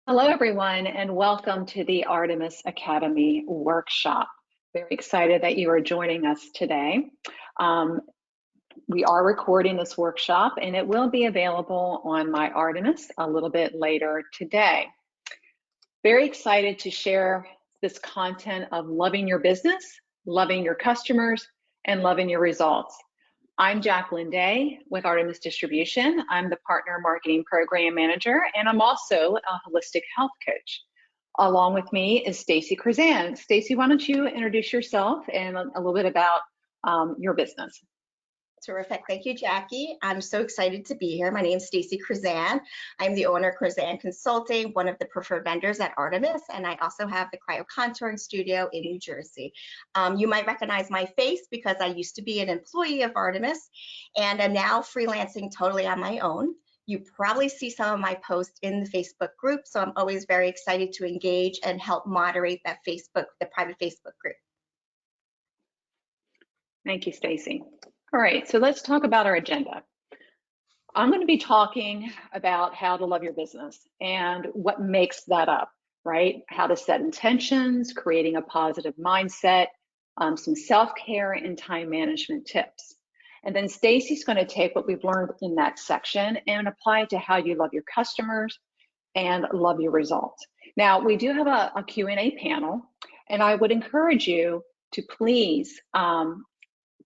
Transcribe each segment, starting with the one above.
Hello, everyone, and welcome to the Artemis Academy workshop. Very excited that you are joining us today. We are recording this workshop, and it will be available on my Artemis a little bit later today. Very excited to share this content of loving your business, loving your customers, and loving your results. I'm Jacqueline Day with Artemis Distribution. I'm the Partner Marketing Program Manager, and I'm also a holistic health coach. Along with me is Stacey Krizan. Stacey, why don't you introduce yourself and a little bit about your business? Terrific. Thank you, Jackie. I'm so excited to be here. My name is Stacey Krizan. I'm the owner of Krizan Consulting, one of the preferred vendors at Artemis, and I also have the cryo contouring studio in New Jersey. You might recognize my face because I used to be an employee of Artemis, and I'm now freelancing totally on my own. You probably see some of my posts in the Facebook group, so I'm always very excited to engage and help moderate that the private Facebook group. Thank you, Stacey. All right, so let's talk about our agenda. I'm going to be talking about how to love your business and what makes that up, right? How to set intentions, creating a positive mindset, some self-care and time management tips. And then Stacey's going to take what we've learned in that section and apply it to how you love your customers and love your results. Now, we do have a Q&A panel, and I would encourage you to please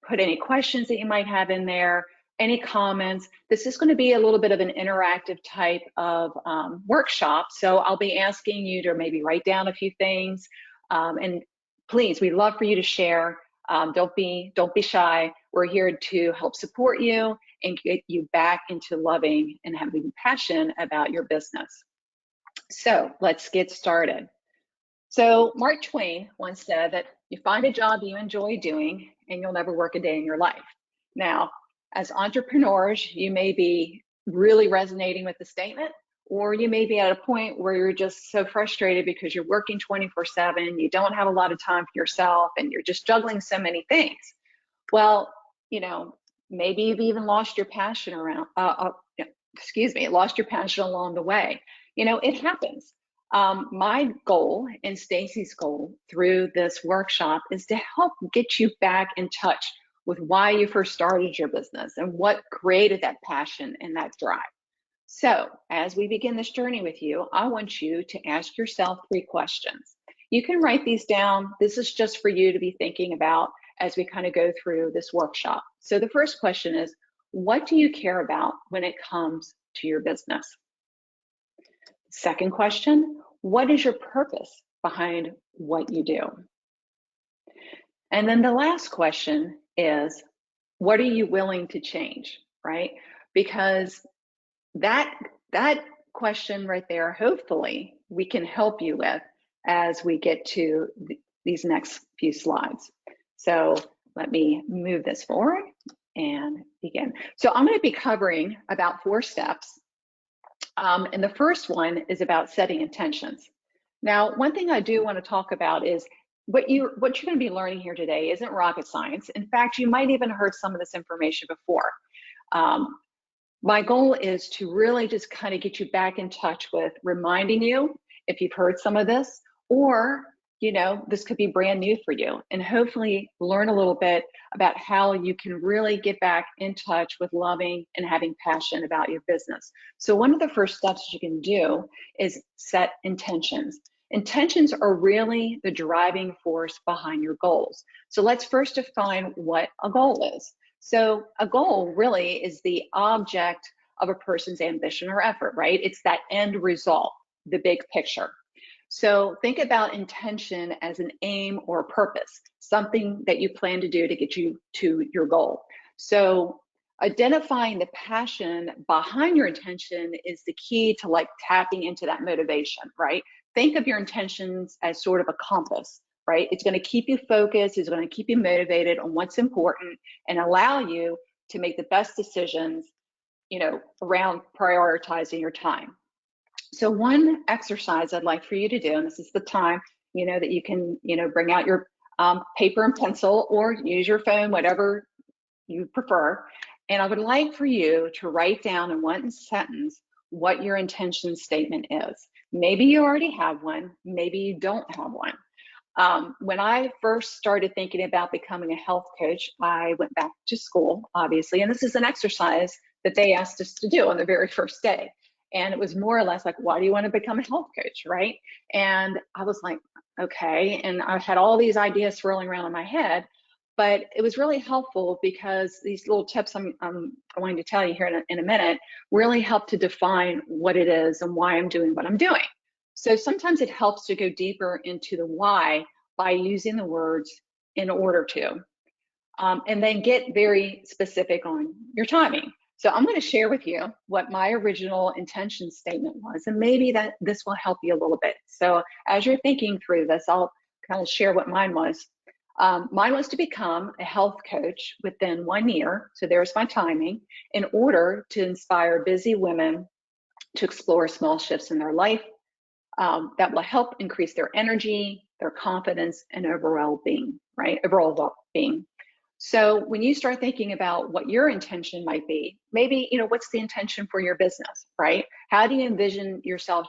put any questions that you might have in there, any comments. This is going to be a little bit of an interactive type of workshop, so I'll be asking you to maybe write down a few things, and please, we'd love for you to share. Don't be shy. We're here to help support you and get you back into loving and having passion about your business. So let's get started. So Mark Twain once said that you find a job you enjoy doing and you'll never work a day in your life. Now, as entrepreneurs, you may be really resonating with the statement, or you may be at a point where you're just so frustrated because you're working 24/7, you don't have a lot of time for yourself, and you're just juggling so many things. Well, you know, maybe you've even lost your passion lost your passion along the way. You know, it happens. My goal and Stacey's goal through this workshop is to help get you back in touch with why you first started your business and what created that passion and that drive. So as we begin this journey with you, I want you to ask yourself 3 questions. You can write these down. This is just for you to be thinking about as we kind of go through this workshop. So the first question is, what do you care about when it comes to your business? Second question, what is your purpose behind what you do? And then the last question is, what are you willing to change, right? Because that question right there, hopefully we can help you with as we get to these next few slides. So let me move this forward and begin. So I'm going to be covering about 4 steps. And the first one is about setting intentions. Now, one thing I do want to talk about is what you're going to be learning here today isn't rocket science. In fact, you might even heard some of this information before. My goal is to really just kind of get you back in touch with reminding you if you've heard some of this, or this could be brand new for you, and hopefully learn a little bit about how you can really get back in touch with loving and having passion about your business. So one of the first steps you can do is set intentions. Intentions are really the driving force behind your goals. So let's first define what a goal is. So a goal really is the object of a person's ambition or effort, right? It's that end result, the big picture. So think about intention as an aim or a purpose, something that you plan to do to get you to your goal. So identifying the passion behind your intention is the key to like tapping into that motivation, right? Think of your intentions as sort of a compass, right? It's going to keep you focused, it's going to keep you motivated on what's important and allow you to make the best decisions, around prioritizing your time. So one exercise I'd like for you to do, and this is the time, that you can, bring out your paper and pencil or use your phone, whatever you prefer. And I would like for you to write down in one sentence what your intention statement is. Maybe you already have one, maybe you don't have one. When I first started thinking about becoming a health coach, I went back to school, obviously, and this is an exercise that they asked us to do on the very first day. And it was more or less like, why do you want to become a health coach, right? And I was like, okay. And I had all these ideas swirling around in my head, but it was really helpful because these little tips I'm going to tell you here in a minute really help to define what it is and why I'm doing what I'm doing. So sometimes it helps to go deeper into the why by using the words in order to, and then get very specific on your timing. So I'm going to share with you what my original intention statement was, and maybe that this will help you a little bit. So as you're thinking through this, I'll kind of share what mine was. Mine was to become a health coach within 1 year. So there's my timing, in order to inspire busy women to explore small shifts in their life that will help increase their energy, their confidence, and overall being, right? Overall being. So when you start thinking about what your intention might be, maybe, what's the intention for your business, right? How do you envision yourself,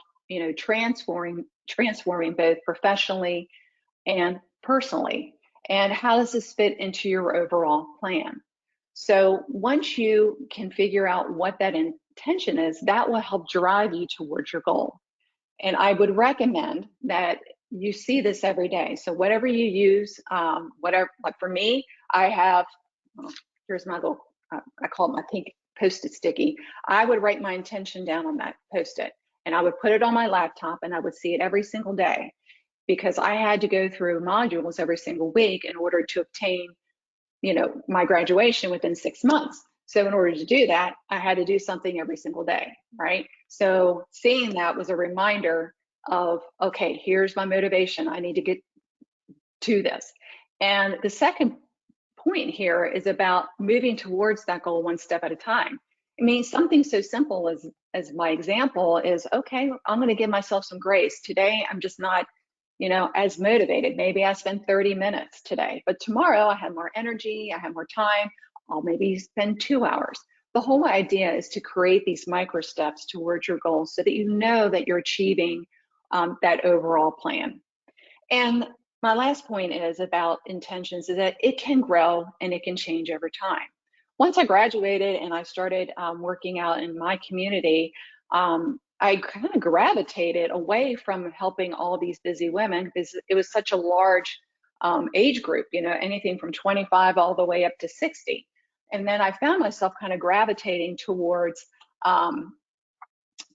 transforming both professionally and personally? And how does this fit into your overall plan? So once you can figure out what that intention is, that will help drive you towards your goal. And I would recommend that you see this every day. So whatever you use, whatever, like for me, I have, here's my little, I call it my pink Post-it sticky. I would write my intention down on that Post-it, and I would put it on my laptop, and I would see it every single day, because I had to go through modules every single week in order to obtain, my graduation within 6 months. So in order to do that, I had to do something every single day, right? So seeing that was a reminder of, okay, here's my motivation. I need to get to this. And the second point here is about moving towards that goal one step at a time. I mean, something so simple as my example is, okay, I'm going to give myself some grace. Today, I'm just not, as motivated. Maybe I spend 30 minutes today, but tomorrow I have more energy, I have more time. I'll maybe spend 2 hours. The whole idea is to create these micro steps towards your goals so that you know that you're achieving that overall plan. And my last point is about intentions, is that it can grow and it can change over time. Once I graduated and I started working out in my community, I kind of gravitated away from helping all these busy women because it was such a large age group, anything from 25 all the way up to 60. And then I found myself kind of gravitating towards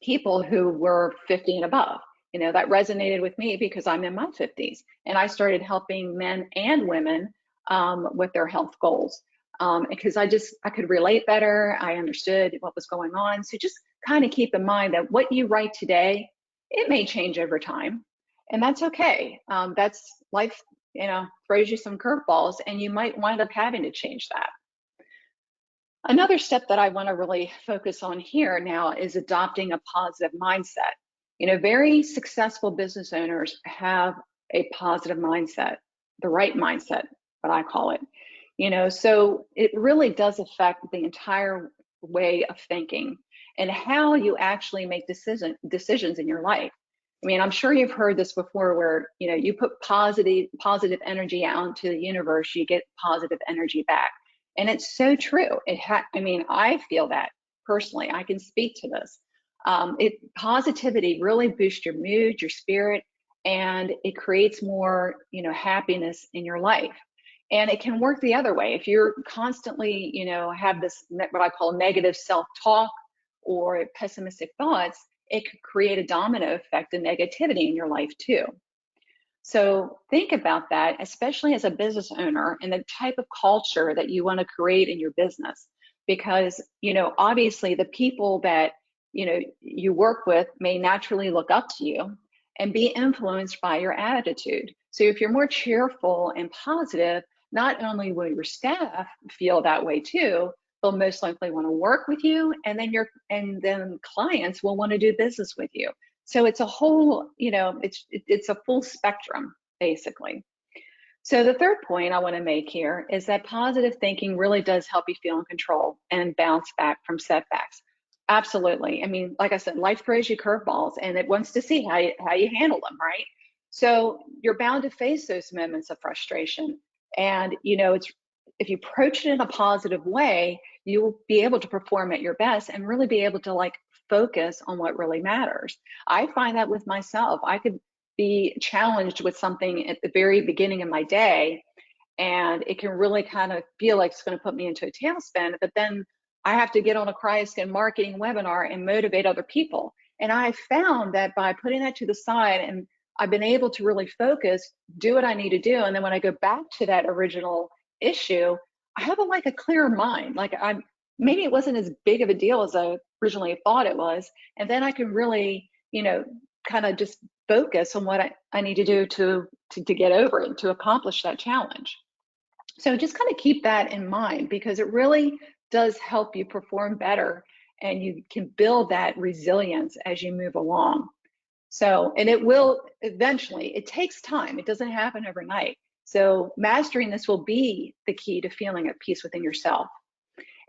people who were 50 and above. That resonated with me because I'm in my 50s, and I started helping men and women with their health goals because I could relate better. I understood what was going on. So just kind of keep in mind that what you write today, it may change over time, and that's okay. That's life, throws you some curveballs, and you might wind up having to change that. Another step that I want to really focus on here now is adopting a positive mindset. Very successful business owners have a positive mindset, the right mindset, what I call it. So it really does affect the entire way of thinking and how you actually make decisions in your life. I mean, I'm sure you've heard this before where, you put positive energy out into the universe, you get positive energy back. And it's so true. I feel that personally. I can speak to this. Positivity really boosts your mood, your spirit, and it creates more, happiness in your life. And it can work the other way. If you're constantly, have this, what I call negative self-talk or pessimistic thoughts, it could create a domino effect of negativity in your life too. So think about that, especially as a business owner, and the type of culture that you want to create in your business. Because, obviously the people that, you work with may naturally look up to you and be influenced by your attitude. So if you're more cheerful and positive, not only will your staff feel that way too, they'll most likely want to work with you, and then clients will want to do business with you. So it's a whole, it's a full spectrum, basically. So the third point I want to make here is that positive thinking really does help you feel in control and bounce back from setbacks. Absolutely. I mean, like I said, life throws you curveballs and it wants to see how you handle them, right? So you're bound to face those moments of frustration. And, it's if you approach it in a positive way, you'll be able to perform at your best and really be able to like focus on what really matters. I find that with myself. I could be challenged with something at the very beginning of my day, and it can really kind of feel like it's going to put me into a tailspin. But then I have to get on a Krizan marketing webinar and motivate other people. And I found that by putting that to the side, and I've been able to really focus, do what I need to do. And then when I go back to that original issue, I have like a clearer mind. Like maybe it wasn't as big of a deal as I originally thought it was. And then I can really, kind of just focus on what I need to do to get over it, to accomplish that challenge. So just kind of keep that in mind, because it really does help you perform better and you can build that resilience as you move along. So, and it will eventually, it takes time. It doesn't happen overnight. So mastering this will be the key to feeling at peace within yourself.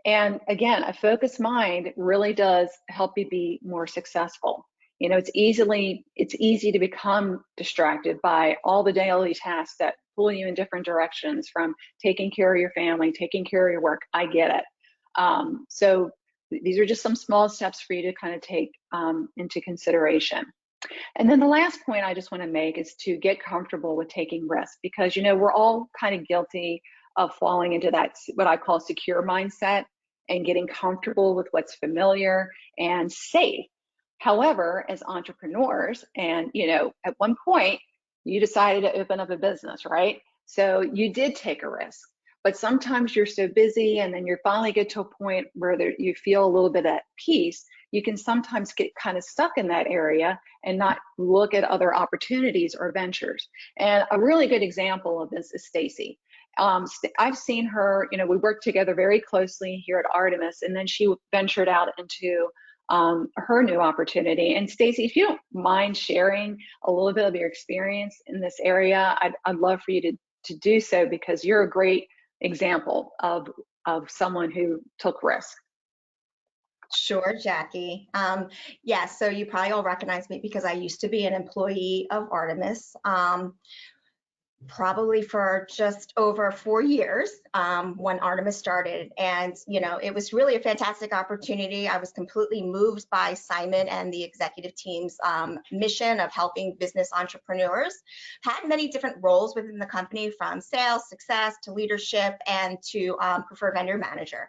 And again, a focused mind really does help you be more successful. It's easy to become distracted by all the daily tasks that pull you in different directions, from taking care of your family, taking care of your work. I get it. So these are just some small steps for you to kind of take into consideration. And then the last point I just want to make is to get comfortable with taking risks, because, we're all kind of guilty of falling into that, what I call secure mindset, and getting comfortable with what's familiar and safe. However, as entrepreneurs, and, at one point you decided to open up a business, right? So you did take a risk, but sometimes you're so busy and then you finally get to a point where you feel a little bit at peace. You can sometimes get kind of stuck in that area and not look at other opportunities or ventures. And a really good example of this is Stacey. I've seen her, we worked together very closely here at Artemis, and then she ventured out into her new opportunity. And Stacey, if you don't mind sharing a little bit of your experience in this area, I'd love for you to do so, because you're a great example of someone who took risk. Sure, Jackie. Yeah, so you probably all recognize me because I used to be an employee of Artemis. Probably for just over 4 years when Artemis started. And, it was really a fantastic opportunity. I was completely moved by Simon and the executive team's mission of helping business entrepreneurs. Had many different roles within the company, from sales, success, to leadership, and to preferred vendor manager.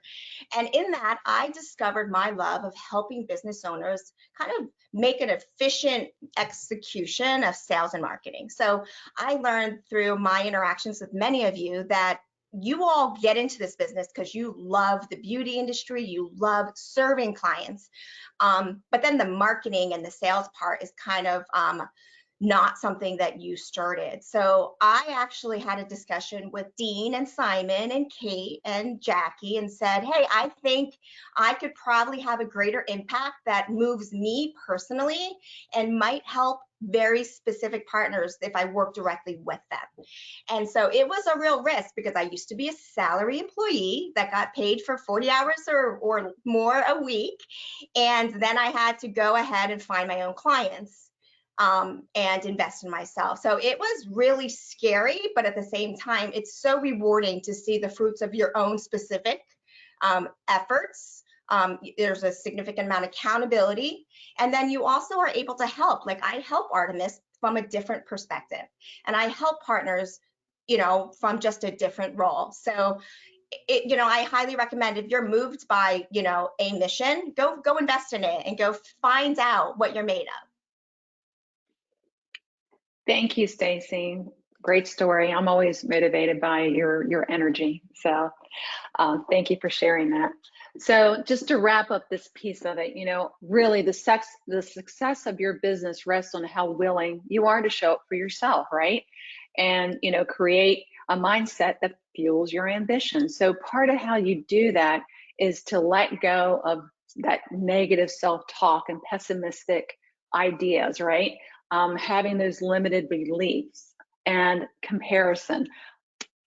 And in that, I discovered my love of helping business owners kind of make an efficient execution of sales and marketing. So I learned through my interactions with many of you that you all get into this business because you love the beauty industry, you love serving clients, but then the marketing and the sales part is kind of not something that you started. So I actually had a discussion with Dean and Simon and Kate and Jackie and said, hey, I think I could probably have a greater impact that moves me personally and might help very specific partners if I work directly with them. And so it was a real risk, because I used to be a salary employee that got paid for 40 hours or more a week. And then I had to go ahead and find my own clients and invest in myself. So it was really scary, but at the same time, it's so rewarding to see the fruits of your own specific efforts. There's a significant amount of accountability. And then you also are able to help. Like, I help Artemis from a different perspective, and I help partners, from just a different role. So I highly recommend, if you're moved by, a mission, go invest in it and go find out what you're made of. Thank you, Stacey. Great story. I'm always motivated by your energy. So thank you for sharing that. So just to wrap up this piece of it, really the success of your business rests on how willing you are to show up for yourself, right? And, create a mindset that fuels your ambition. So part of how you do that is to let go of that negative self-talk and pessimistic ideas, right? Having those limited beliefs and comparison.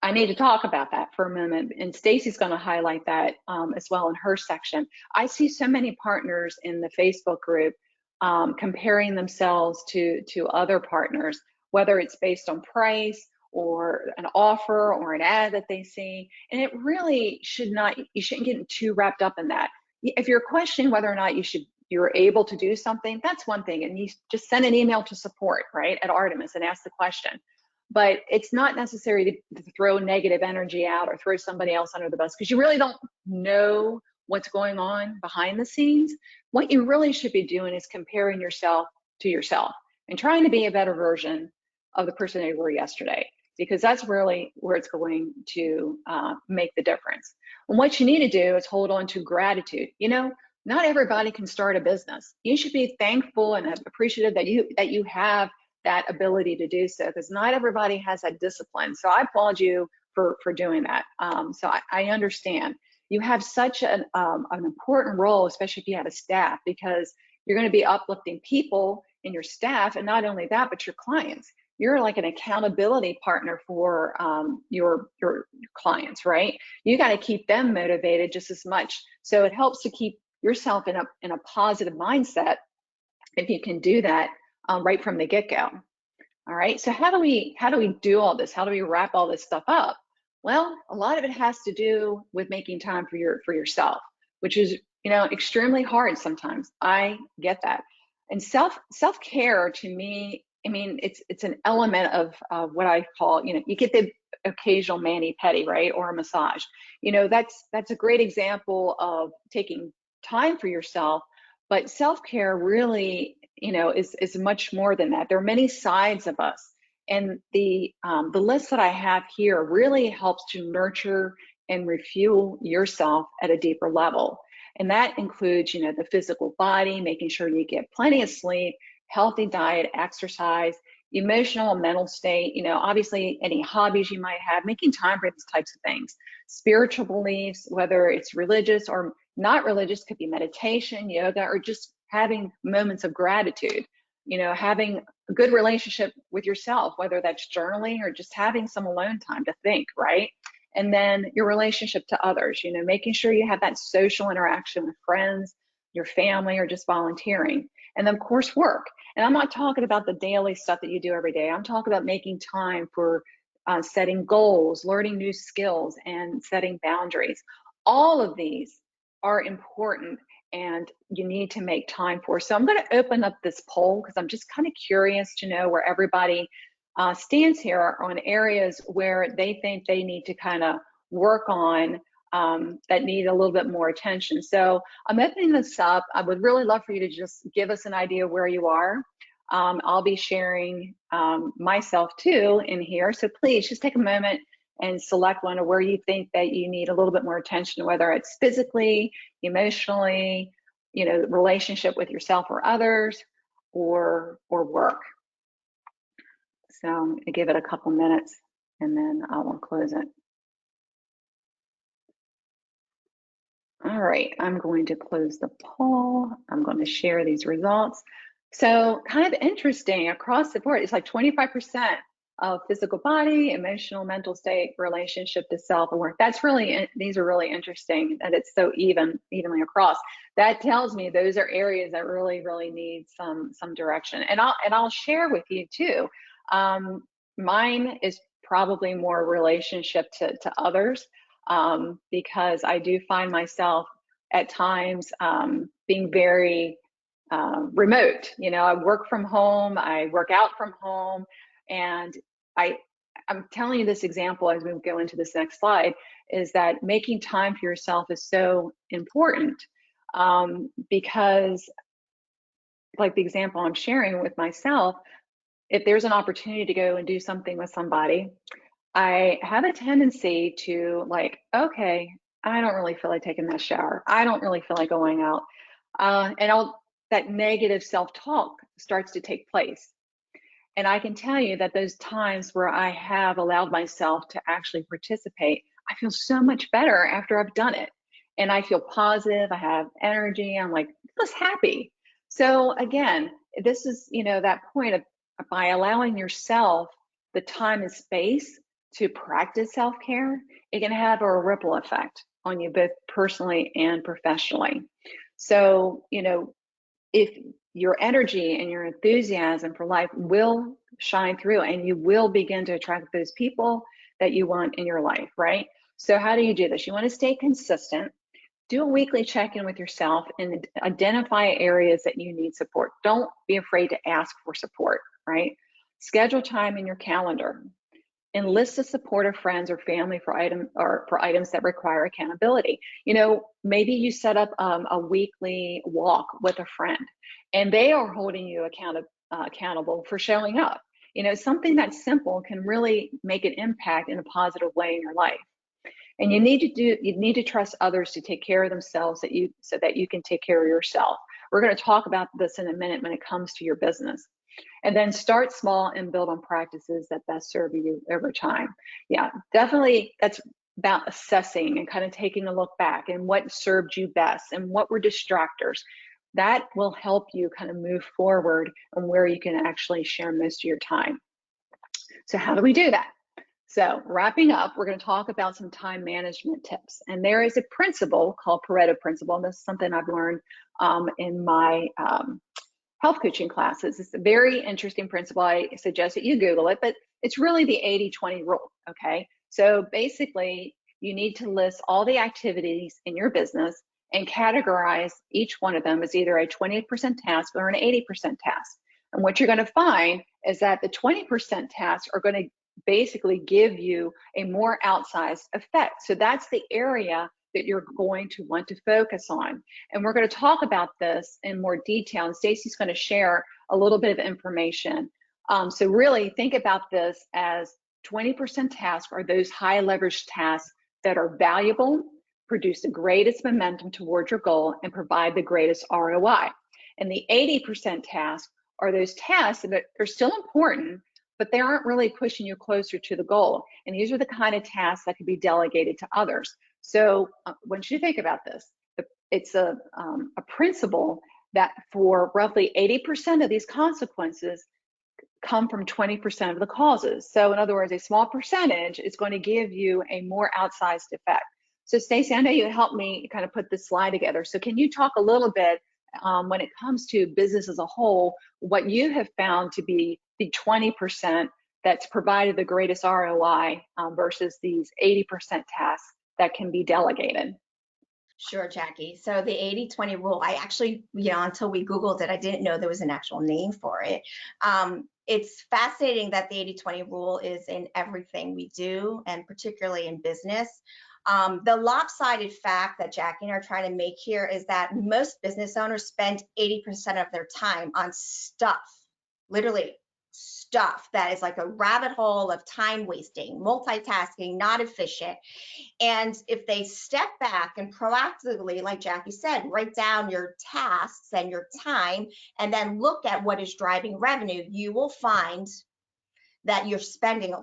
I need to talk about that for a moment, and Stacey's going to highlight that as well in her section. I see so many partners in the Facebook group comparing themselves to other partners, whether it's based on price or an offer or an ad that they see, and it really should not. You shouldn't get too wrapped up in that. If you're questioning whether or not you're able to do something, that's one thing, and you just send an email to support, right, at Artemis and ask the question. But it's not necessary to throw negative energy out or throw somebody else under the bus, because you really don't know what's going on behind the scenes. What you really should be doing is comparing yourself to yourself and trying to be a better version of the person you were yesterday, because that's really where it's going to make the difference. And what you need to do is hold on to gratitude. You know, not everybody can start a business. You should be thankful and appreciative that you have that ability to do so, because not everybody has that discipline. So I applaud you for doing that. So I understand. You have such an important role, especially if you have a staff, because you're going to be uplifting people in your staff, and not only that, but your clients. You're like an accountability partner for your clients, right? You got to keep them motivated just as much. So it helps to keep yourself in a positive mindset if you can do that right from the get-go. All right, so how do we do all this? How do we wrap all this stuff up? Well, a lot of it has to do with making time for yourself, which is, you know, extremely hard sometimes. I get that. And self-care to me, I mean, it's an element of what I call, you know, you get the occasional mani-pedi, right, or a massage. You know, that's a great example of taking time for yourself. But self-care really, you know, is much more than that. There are many sides of us, and the list that I have here really helps to nurture and refuel yourself at a deeper level. And that includes, you know, the physical body, making sure you get plenty of sleep, healthy diet, exercise, emotional and mental state, you know, obviously any hobbies you might have, making time for these types of things. Spiritual beliefs, whether it's religious or not religious, could be meditation, yoga, or just having moments of gratitude, you know, having a good relationship with yourself, whether that's journaling or just having some alone time to think, right? And then your relationship to others, you know, making sure you have that social interaction with friends, your family, or just volunteering. And then of course, work. And I'm not talking about the daily stuff that you do every day. I'm talking about making time for setting goals, learning new skills, and setting boundaries. All of these are important, and you need to make time for. So I'm going to open up this poll because I'm just kind of curious to know where everybody stands here on areas where they think they need to kind of work on that need a little bit more attention. So I'm opening this up. I would really love for you to just give us an idea where you are. I'll be sharing myself too in here. So please just take a moment and select one of where you think that you need a little bit more attention, whether it's physically, emotionally, you know, relationship with yourself or others, or work. So I give it a couple minutes and then I will close it. All right, I'm going to close the poll. I'm going to share these results. So kind of interesting across the board, it's like 25% of physical body, emotional, mental state, relationship to self and work. That's really, these are really interesting that it's so evenly across. That tells me those are areas that really need some direction. And I'll share with you too. Mine is probably more relationship to others, because I do find myself at times being very remote. You know, I work from home, I work out from home, and I'm telling you this example as we go into this next slide, is that making time for yourself is so important, because like the example I'm sharing with myself, if there's an opportunity to go and do something with somebody, I have a tendency to like, okay, I don't really feel like taking that shower. I don't really feel like going out. And that negative self-talk starts to take place. And I can tell you that those times where I have allowed myself to actually participate, I feel so much better after I've done it. And I feel positive, I have energy, I'm like just happy. So again, this is, you know, that point of by allowing yourself the time and space to practice self-care, it can have a ripple effect on you both personally and professionally. So, if your energy and your enthusiasm for life will shine through, and you will begin to attract those people that you want in your life, right? So how do you do this? You want to stay consistent. Do a weekly check-in with yourself and identify areas that you need support. Don't be afraid to ask for support, right? Schedule time in your calendar. Enlist the support of friends or family for items that require accountability. Maybe you set up a weekly walk with a friend, and they are holding you accountable for showing up. Something that simple can really make an impact in a positive way in your life. And you need to trust others to take care of themselves so that you can take care of yourself. We're going to talk about this in a minute when it comes to your business. And then start small and build on practices that best serve you over time. Yeah, definitely that's about assessing and kind of taking a look back and what served you best and what were distractors. That will help you kind of move forward and where you can actually share most of your time. So how do we do that? So wrapping up, we're going to talk about some time management tips. And there is a principle called Pareto principle. And this is something I've learned in my health coaching classes. It's a very interesting principle. I suggest that you Google it, but it's really the 80-20 rule, okay? So basically, you need to list all the activities in your business and categorize each one of them as either a 20% task or an 80% task. And what you're going to find is that the 20% tasks are going to basically give you a more outsized effect. So that's the area that you're going to want to focus on. And we're going to talk about this in more detail, and Stacey's going to share a little bit of information. So really think about this as 20% tasks are those high leverage tasks that are valuable, produce the greatest momentum towards your goal, and provide the greatest ROI. And the 80% tasks are those tasks that are still important, but they aren't really pushing you closer to the goal. And these are the kind of tasks that can be delegated to others. So I want you to think about this. It's a principle that for roughly 80% of these consequences come from 20% of the causes. So in other words, a small percentage is going to give you a more outsized effect. So Stacey, I know you helped me kind of put this slide together. So can you talk a little bit when it comes to business as a whole, what you have found to be the 20% that's provided the greatest ROI versus these 80% tasks that can be delegated? Sure, Jackie. So the 80-20 rule, I actually, until we Googled it, I didn't know there was an actual name for it. It's fascinating that the 80-20 rule is in everything we do, and particularly in business. The lopsided fact that Jackie and I are trying to make here is that most business owners spend 80% of their time on stuff, literally stuff that is like a rabbit hole of time wasting, multitasking, not efficient. And if they step back and proactively, like Jackie said, write down your tasks and your time, and then look at what is driving revenue, you will find that you're spending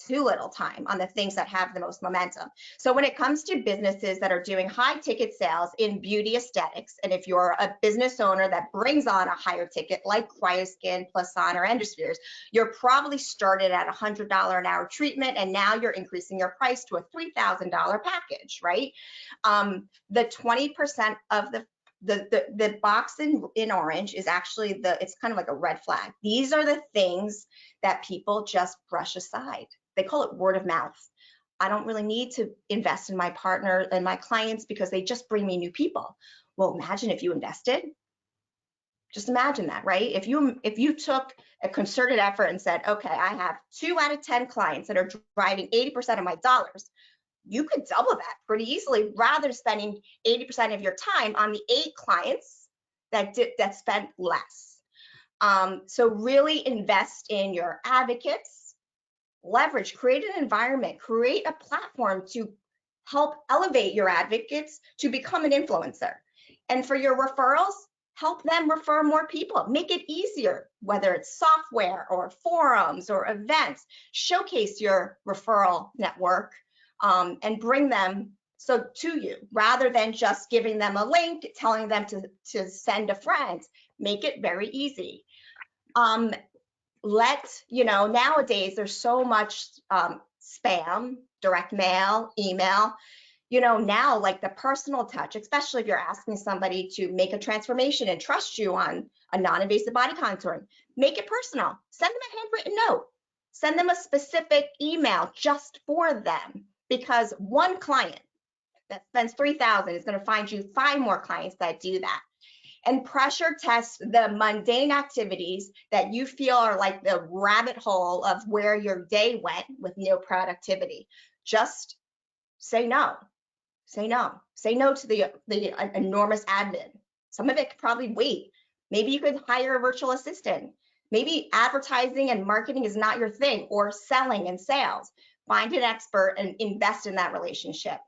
too little time on the things that have the most momentum. So when it comes to businesses that are doing high ticket sales in beauty aesthetics, and if you're a business owner that brings on a higher ticket like Cryoskin, Plasson, or Endospheres, you're probably started at $100 an hour treatment, and now you're increasing your price to a $3,000 package, right? The 20% of the box in orange is actually it's kind of like a red flag. These are the things that people just brush aside. They call it word of mouth. I don't really need to invest in my partner and my clients because they just bring me new people. Well, imagine if you invested. Just imagine that, right? If you took a concerted effort and said, okay, I have 2 out of 10 clients that are driving 80% of my dollars, you could double that pretty easily rather than spending 80% of your time on the 8 clients that spent less. So really invest in your advocates, leverage, create an environment, create a platform to help elevate your advocates to become an influencer. And for your referrals, help them refer more people. Make it easier, whether it's software or forums or events. Showcase your referral network and bring them to you rather than just giving them a link, telling them to send a friend. Make it very easy. Nowadays there's so much spam, direct mail, email. You know, now like the personal touch, especially if you're asking somebody to make a transformation and trust you on a non-invasive body contouring, make it personal. Send them a handwritten note. Send them a specific email just for them, because one client that spends $3,000 is going to find you 5 more clients that do that. And pressure test the mundane activities that you feel are like the rabbit hole of where your day went with no productivity. Just say no. Say no. Say no to the enormous admin. Some of it could probably wait. Maybe you could hire a virtual assistant. Maybe advertising and marketing is not your thing, or selling and sales. Find an expert and invest in that relationship.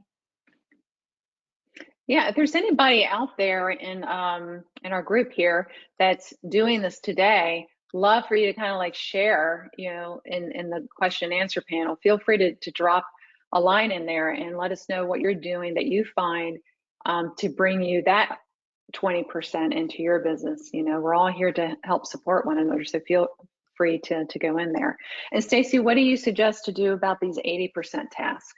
Yeah, if there's anybody out there in our group here that's doing this today, love for you to kind of like share, you know, in the question and answer panel. Feel free to drop a line in there and let us know what you're doing that you find to bring you that 20% into your business. You know, we're all here to help support one another, so feel free to go in there. And Stacey, what do you suggest to do about these 80% tasks?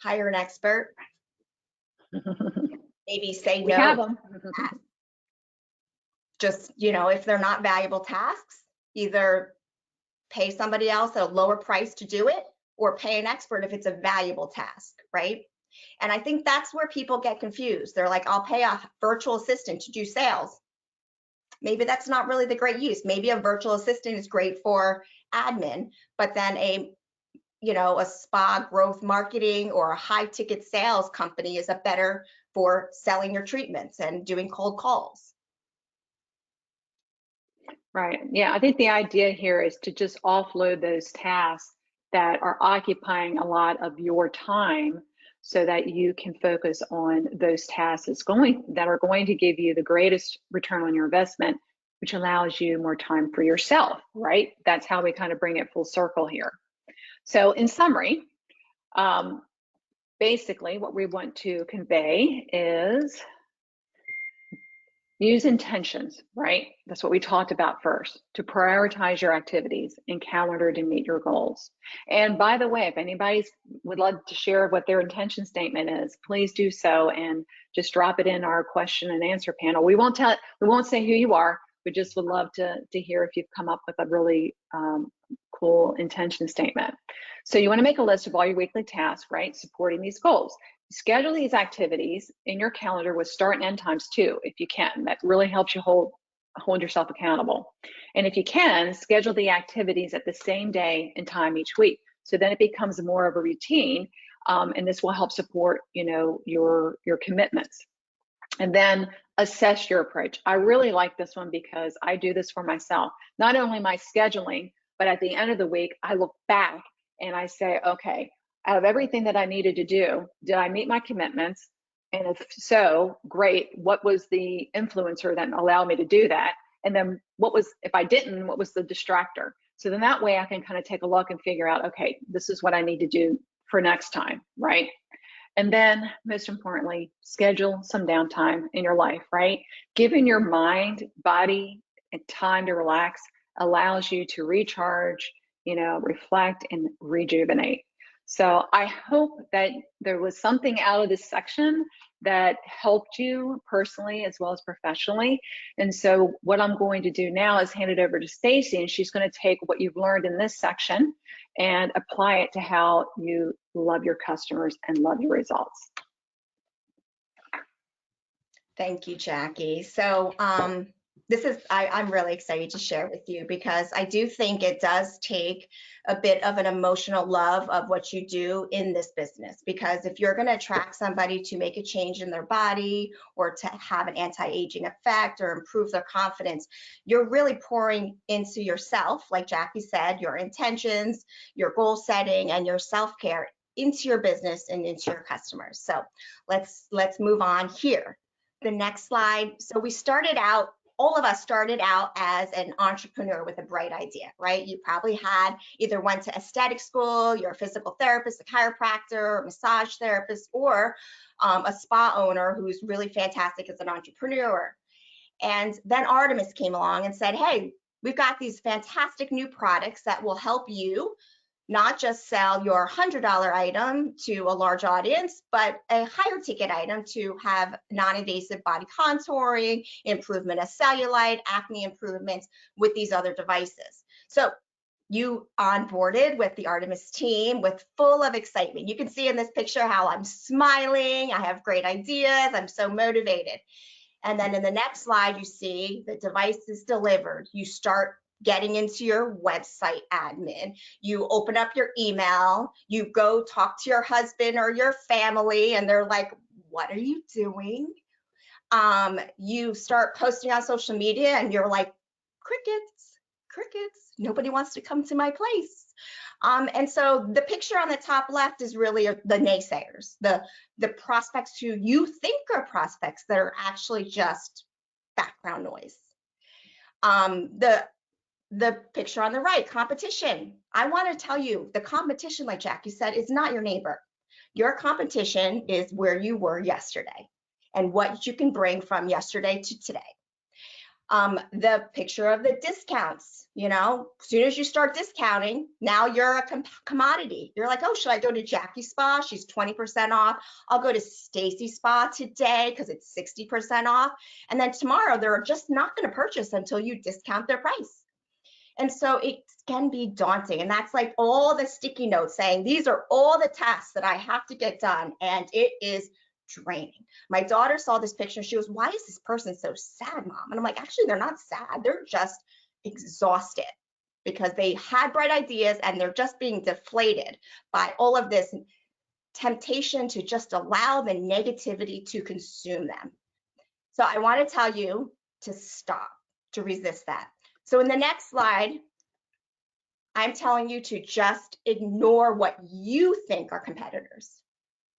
Hire an expert. Maybe say no. We have them. Just, you know, if they're not valuable tasks, either pay somebody else at a lower price to do it, or pay an expert if it's a valuable task, right? And I think that's where people get confused. They're like, I'll pay a virtual assistant to do sales. Maybe that's not really the great use. Maybe a virtual assistant is great for admin, but then a spa growth marketing or a high ticket sales company is a better for selling your treatments and doing cold calls. Right. Yeah, I think the idea here is to just offload those tasks that are occupying a lot of your time, so that you can focus on those tasks that are going to give you the greatest return on your investment, which allows you more time for yourself, right? That's how we kind of bring it full circle here. So in summary, basically what we want to convey is use intentions, right? That's what we talked about first, to prioritize your activities and calendar to meet your goals. And by the way, if anybody would love to share what their intention statement is, please do so and just drop it in our question and answer panel. We won't say who you are. We just would love to hear if you've come up with a really cool intention statement. So you want to make a list of all your weekly tasks, right? Supporting these goals. Schedule these activities in your calendar with start and end times too, if you can. That really helps you hold yourself accountable. And if you can, schedule the activities at the same day and time each week. So then it becomes more of a routine, and this will help support, you know, your commitments. And then assess your approach. I really like this one because I do this for myself. Not only my scheduling, but at the end of the week, I look back and I say, okay, out of everything that I needed to do, did I meet my commitments? And if so, great. What was the influencer that allowed me to do that? And then if I didn't, what was the distractor? So then that way I can kind of take a look and figure out, okay, this is what I need to do for next time, right? And then most importantly, schedule some downtime in your life, right? Giving your mind, body, and time to relax allows you to recharge, you know, reflect and rejuvenate. So I hope that there was something out of this section that helped you personally as well as professionally. And so what I'm going to do now is hand it over to Stacey, and she's going to take what you've learned in this section and apply it to how you love your customers and love your results. Thank you, Jackie. So I'm really excited to share with you, because I do think it does take a bit of an emotional love of what you do in this business. Because if you're going to attract somebody to make a change in their body or to have an anti-aging effect or improve their confidence, you're really pouring into yourself, like Jackie said, your intentions, your goal setting, and your self-care into your business and into your customers. So let's move on here. The next slide. So all of us started out as an entrepreneur with a bright idea, right? You probably either went to aesthetic school, you're a physical therapist, a chiropractor, a massage therapist, or a spa owner who's really fantastic as an entrepreneur. And then Artemis came along and said, hey, we've got these fantastic new products that will help you not just sell your $100 item to a large audience, but a higher ticket item to have non-invasive body contouring, improvement of cellulite, acne improvements with these other devices. So you onboarded with the Artemis team with full of excitement. You can see in this picture how I'm smiling, I have great ideas, I'm so motivated. And then in the next slide, you see the device is delivered. You start getting into your website admin. You open up your email, you go talk to your husband or your family, and they're like, what are you doing? You start posting on social media and you're like, crickets, nobody wants to come to my place. And so the picture on the top left is really the naysayers, the prospects who you think are prospects that are actually just background noise. The picture on the right, competition. I want to tell you, the competition, like Jackie said, is not your neighbor. Your competition is where you were yesterday and what you can bring from yesterday to today. The picture of the discounts, as soon as you start discounting, now you're a commodity. You're like, oh, should I go to Jackie's spa? She's 20% off. I'll go to Stacey's spa today because it's 60% off. And then tomorrow, they're just not going to purchase until you discount their price. And so it can be daunting. And that's like all the sticky notes saying, these are all the tasks that I have to get done. And it is draining. My daughter saw this picture. She goes, why is this person so sad, Mom? And I'm like, actually, they're not sad. They're just exhausted because they had bright ideas and they're just being deflated by all of this temptation to just allow the negativity to consume them. So I want to tell you to stop, to resist that. So in the next slide, I'm telling you to just ignore what you think are competitors.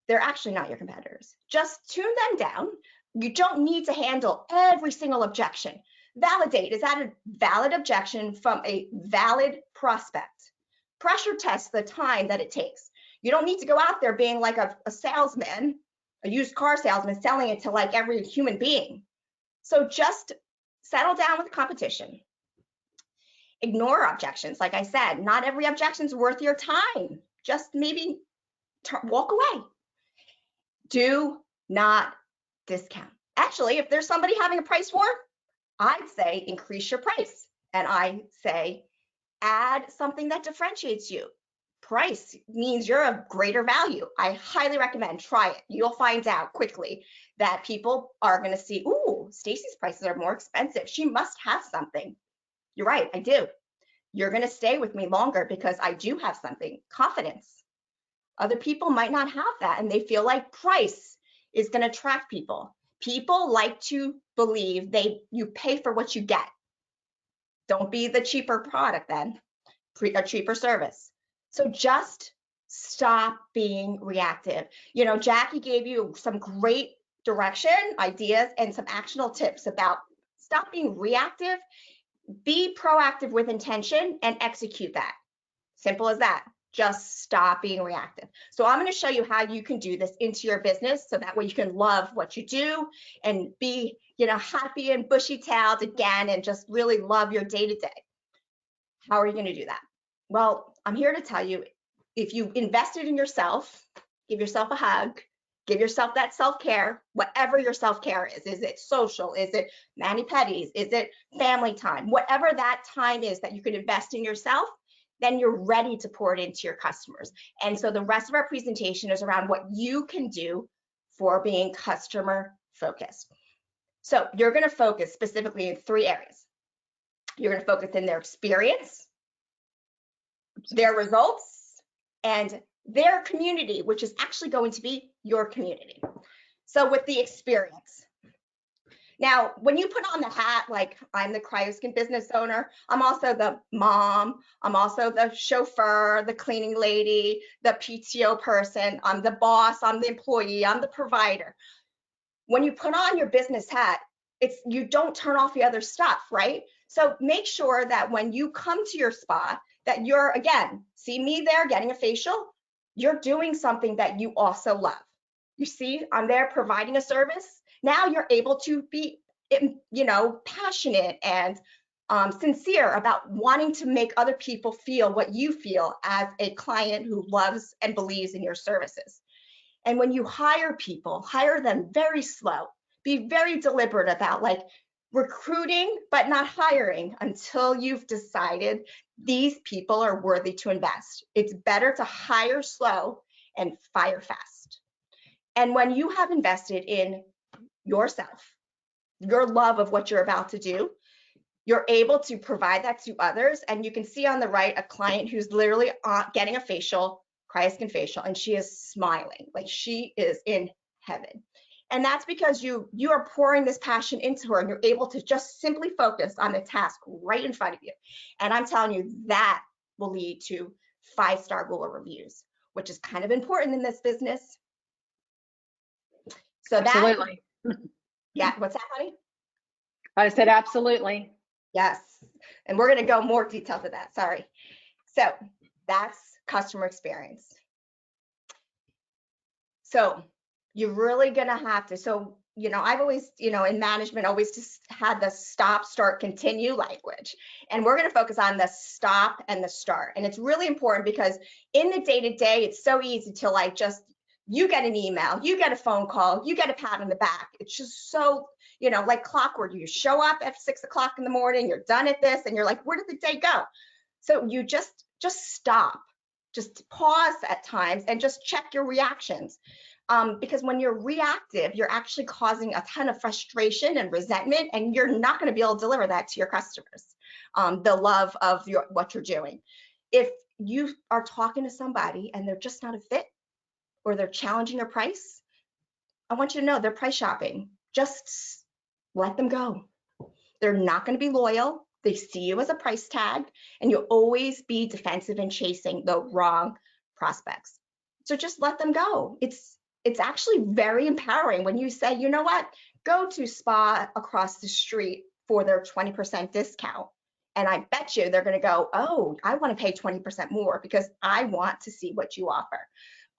They're actually not your competitors. Just tune them down. You don't need to handle every single objection. Validate, is that a valid objection from a valid prospect? Pressure test the time that it takes. You don't need to go out there being like a salesman, a used car salesman, selling it to like every human being. So just settle down with the competition. Ignore objections. Like I said, not every objection is worth your time. Just maybe walk away. Do not discount. Actually, if there's somebody having a price war, I'd say increase your price. And I say add something that differentiates you. Price means you're of greater value. I highly recommend try it. You'll find out quickly that people are going to see, ooh, Stacey's prices are more expensive. She must have something. You're right, I do. You're going to stay with me longer because I do have something. Confidence. Other people might not have that, and they feel like price is going to attract people. People like to believe you pay for what you get. Don't be the cheaper product then, a cheaper service. So just stop being reactive. Jackie gave you some great direction, ideas, and some actionable tips about stop being reactive. Be proactive with intention and execute that. Simple as that. Just stop being reactive. So I'm going to show you how you can do this into your business so that way you can love what you do and be, happy and bushy-tailed again and just really love your day-to-day. How are you going to do that? Well, I'm here to tell you, if you invested in yourself, give yourself a hug, give yourself that self-care, whatever your self-care is. Is it social? Is it mani-pedis? Is it family time? Whatever that time is that you can invest in yourself, then you're ready to pour it into your customers. And so the rest of our presentation is around what you can do for being customer focused. So you're going to focus specifically in 3 areas. You're going to focus in their experience, their results, and their community, which is actually going to be your community. So with the experience. Now, when you put on the hat, like I'm the cryoskin business owner, I'm also the mom, I'm also the chauffeur, the cleaning lady, the PTO person, I'm the boss, I'm the employee, I'm the provider. When you put on your business hat, you don't turn off the other stuff, right? So make sure that when you come to your spa, that you're, again, see me there getting a facial, you're doing something that you also love. You see, I'm there providing a service. Now you're able to be, passionate and sincere about wanting to make other people feel what you feel as a client who loves and believes in your services. And when you hire people, hire them very slow. Be very deliberate about like recruiting, but not hiring until you've decided these people are worthy to invest. It's better to hire slow and fire fast. And when you have invested in yourself, your love of what you're about to do, you're able to provide that to others. And you can see on the right a client who's literally getting a facial, Krizan facial, and she is smiling like she is in heaven. And that's because you are pouring this passion into her, and you're able to just simply focus on the task right in front of you. And I'm telling you, that will lead to 5-star Google reviews, which is kind of important in this business. So Absolutely. Yeah, what's that, honey? I said absolutely. Yes, and we're going to go more detail to that. Sorry. So that's customer experience. So you're really going to have to, so, I've always, in management, always just had the stop, start, continue language. And we're going to focus on the stop and the start. And it's really important because in the day-to-day, it's so easy to like just, you get an email, you get a phone call, you get a pat on the back. It's just so, like clockwork. You show up at 6 o'clock in the morning, you're done at this, and you're like, where did the day go? So you just stop, just pause at times and just check your reactions. Because when you're reactive, you're actually causing a ton of frustration and resentment, and you're not going to be able to deliver that to your customers, the love of what you're doing. If you are talking to somebody and they're just not a fit, or they're challenging your price, I want you to know they're price shopping. Just let them go. They're not going to be loyal. They see you as a price tag, and you'll always be defensive and chasing the wrong prospects. So just let them go. It's actually very empowering when you say, you know what, go to spa across the street for their 20% discount. And I bet you they're going to go, oh, I want to pay 20% more because I want to see what you offer.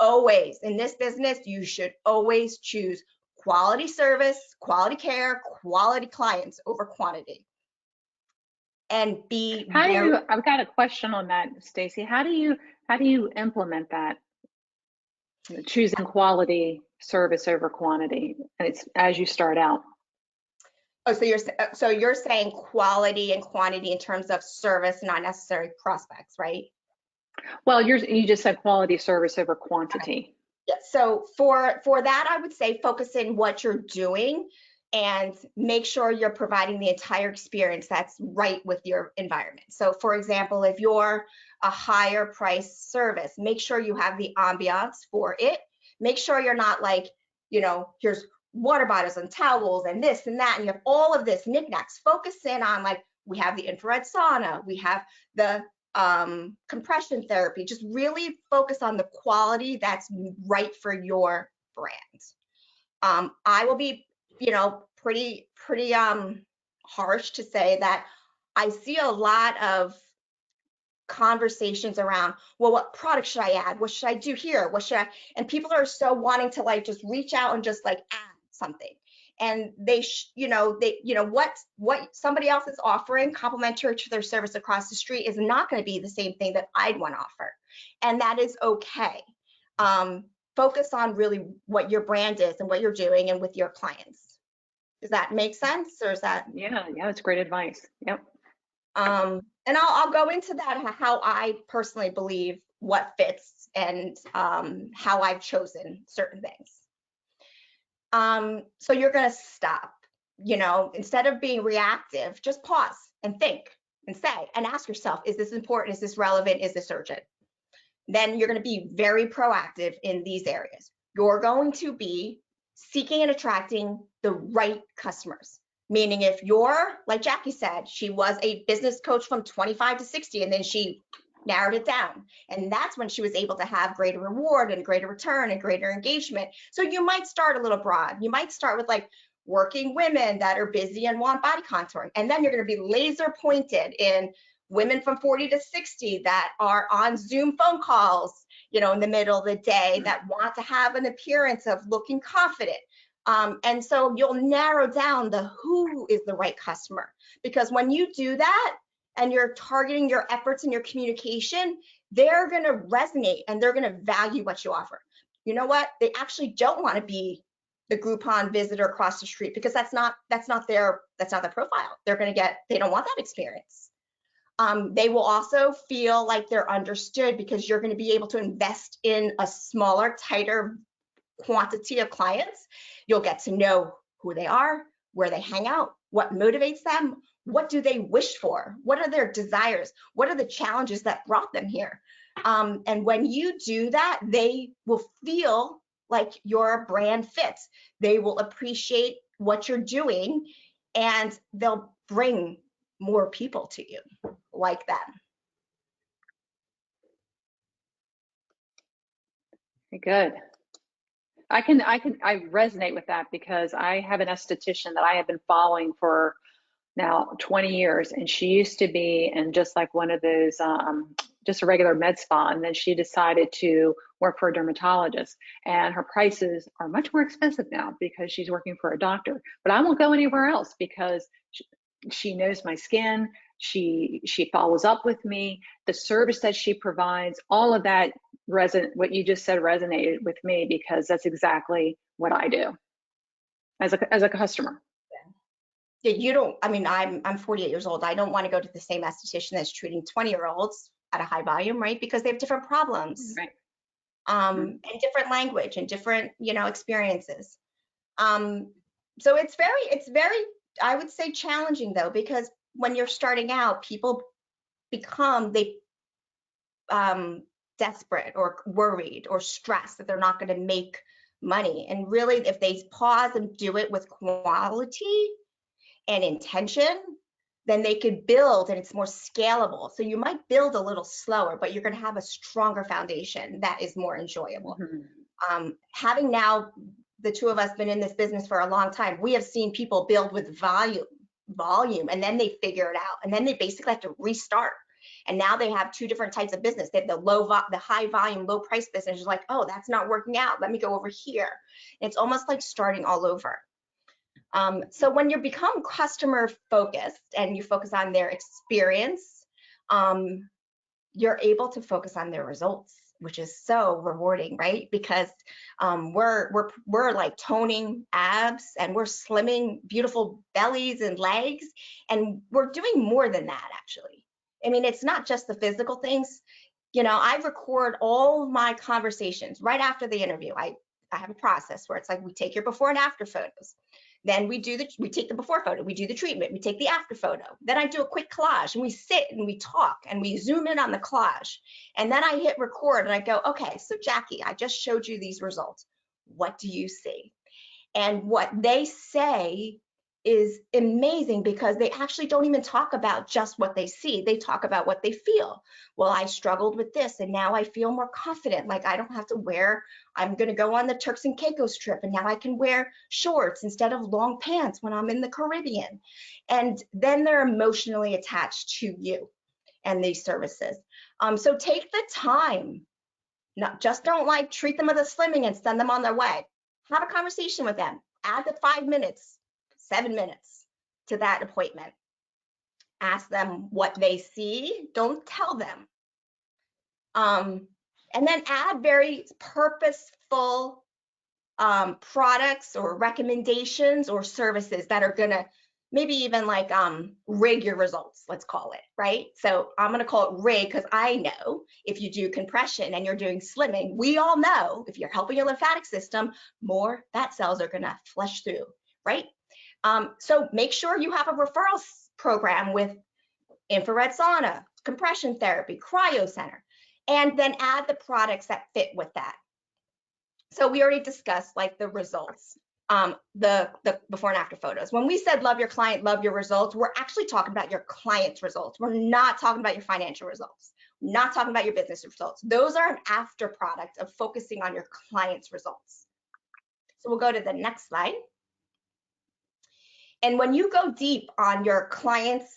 Always in this business, you should always choose quality service, quality care, quality clients over quantity. And be I've got a question on that, Stacey. How do you implement that? Choosing quality service over quantity, and it's as you start out. Oh, so you're saying quality and quantity in terms of service, not necessarily prospects, right? Well, you just said quality service over quantity. Okay. Yeah. So for that, I would say focus in what you're doing and make sure you're providing the entire experience that's right with your environment. So for example, if you're a higher price service, make sure you have the ambiance for it. Make sure you're not like, here's water bottles and towels and this and that, and you have all of this knickknacks. Focus in on like, we have the infrared sauna, we have the compression therapy. Just really focus on the quality that's right for your brand. I will be, pretty harsh to say that I see a lot of conversations around, well, what product should I add? What should I do here? What should I? And people are so wanting to like just reach out and just like add something. And they, what somebody else is offering complementary to their service across the street is not going to be the same thing that I'd want to offer. And that is okay. Focus on really what your brand is and what you're doing and with your clients. Does that make sense? Or is that? Yeah, it's great advice. Yep. And I'll go into that, how I personally believe what fits and how I've chosen certain things. So you're going to stop, instead of being reactive, just pause and think and say and ask yourself, is this important? Is this relevant? Is this urgent? Then you're going to be very proactive in these areas. You're going to be seeking and attracting the right customers. Meaning if you're, like Jackie said, she was a business coach from 25 to 60, and then she narrowed it down. And that's when she was able to have greater reward and greater return and greater engagement. So you might start a little broad. You might start with like working women that are busy and want body contouring. And then you're going to be laser pointed in women from 40 to 60 that are on Zoom phone calls, in the middle of the day that want to have an appearance of looking confident. And so you'll narrow down the who is the right customer, because when you do that and you're targeting your efforts and your communication, they're going to resonate and they're going to value what you offer. You know what? They actually don't want to be the Groupon visitor across the street, because that's not their profile. They don't want that experience. They will also feel like they're understood, because you're going to be able to invest in a smaller, tighter quantity of clients. You'll get to know who they are, where they hang out, what motivates them, what do they wish for, what are their desires, what are the challenges that brought them here. And when you do that, they will feel like your brand fits. They will appreciate what you're doing, and they'll bring more people to you like that. Good. I resonate with that, because I have an esthetician that I have been following for now 20 years, and she used to be in just like one of those just a regular med spa, and then she decided to work for a dermatologist, and her prices are much more expensive now because she's working for a doctor. But I won't go anywhere else, because she knows my skin, she follows up with me, the service that she provides, all of that what you just said resonated with me, because that's exactly what I do as a customer. Yeah, you don't, I mean, I'm 48 years old. I don't want to go to the same esthetician that's treating 20-year-olds at a high volume, right? Because they have different problems, Right. And different language and different, experiences. So it's very, I would say, challenging though, because when you're starting out, people become desperate or worried or stressed that they're not going to make money. And really, if they pause and do it with quality and intention, then they could build, and it's more scalable. So you might build a little slower, but you're going to have a stronger foundation that is more enjoyable. Having now the two of us been in this business for a long time, we have seen people build with volume, and then they figure it out, and then they basically have to restart. And now they have two different types of business. They have the high volume, low price business. Is like, oh, that's not working out. Let me go over here. And it's almost like starting all over. So when you become customer focused and you focus on their experience, you're able to focus on their results, which is so rewarding, right? Because we're like toning abs, and we're slimming beautiful bellies and legs, and we're doing more than that, actually. I mean, it's not just the physical things. I record all my conversations right after the interview. I have a process where it's like, we take your before and after photos. Then we take the before photo, we do the treatment, we take the after photo. Then I do a quick collage, and we sit and we talk and we zoom in on the collage. And then I hit record and I go, okay, so Jackie, I just showed you these results. What do you see? And what they say is amazing, because they actually don't even talk about just what they see. They talk about what they feel. Well, I struggled with this, and now I feel more confident. Like, I don't have to I'm going to go on the Turks and Caicos trip, and now I can wear shorts instead of long pants when I'm in the Caribbean. And then they're emotionally attached to you and these services. So take the time. Don't treat them with a slimming and send them on their way. Have a conversation with them. Add the 5 minutes, 7 minutes to that appointment. Ask them what they see. Don't tell them. And then add very purposeful products or recommendations or services that are gonna maybe even like rig your results, let's call it, right? So I'm gonna call it rig, because I know if you do compression and you're doing slimming, we all know if you're helping your lymphatic system, more fat cells are gonna flush through, right? So make sure you have a referral program with infrared sauna, compression therapy, cryo center, and then add the products that fit with that. So we already discussed like the results, the before and after photos. When we said love your client, love your results, we're actually talking about your client's results. We're not talking about your financial results. We're not talking about your business results. Those are an after product of focusing on your client's results. So we'll go to the next slide. And when you go deep on your clients,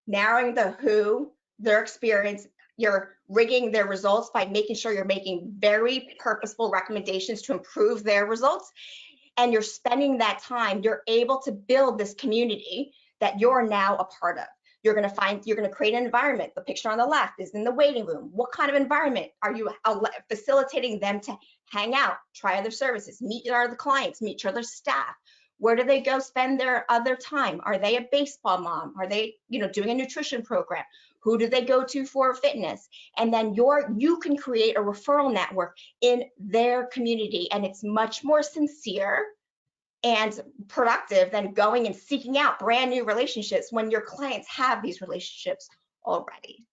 narrowing the who, their experience, you're rigging their results by making sure you're making very purposeful recommendations to improve their results. and you're spending that time, you're able to build this community that you're now a part of. You're going to create an environment. The picture on the left is in the waiting room. What kind of environment are you facilitating them to hang out, try other services, meet other clients, meet other staff? Where do they go spend their other time? Are they a baseball mom? Are they, doing a nutrition program? Who do they go to for fitness? And then you can create a referral network in their community, and it's much more sincere and productive than going and seeking out brand new relationships when your clients have these relationships already.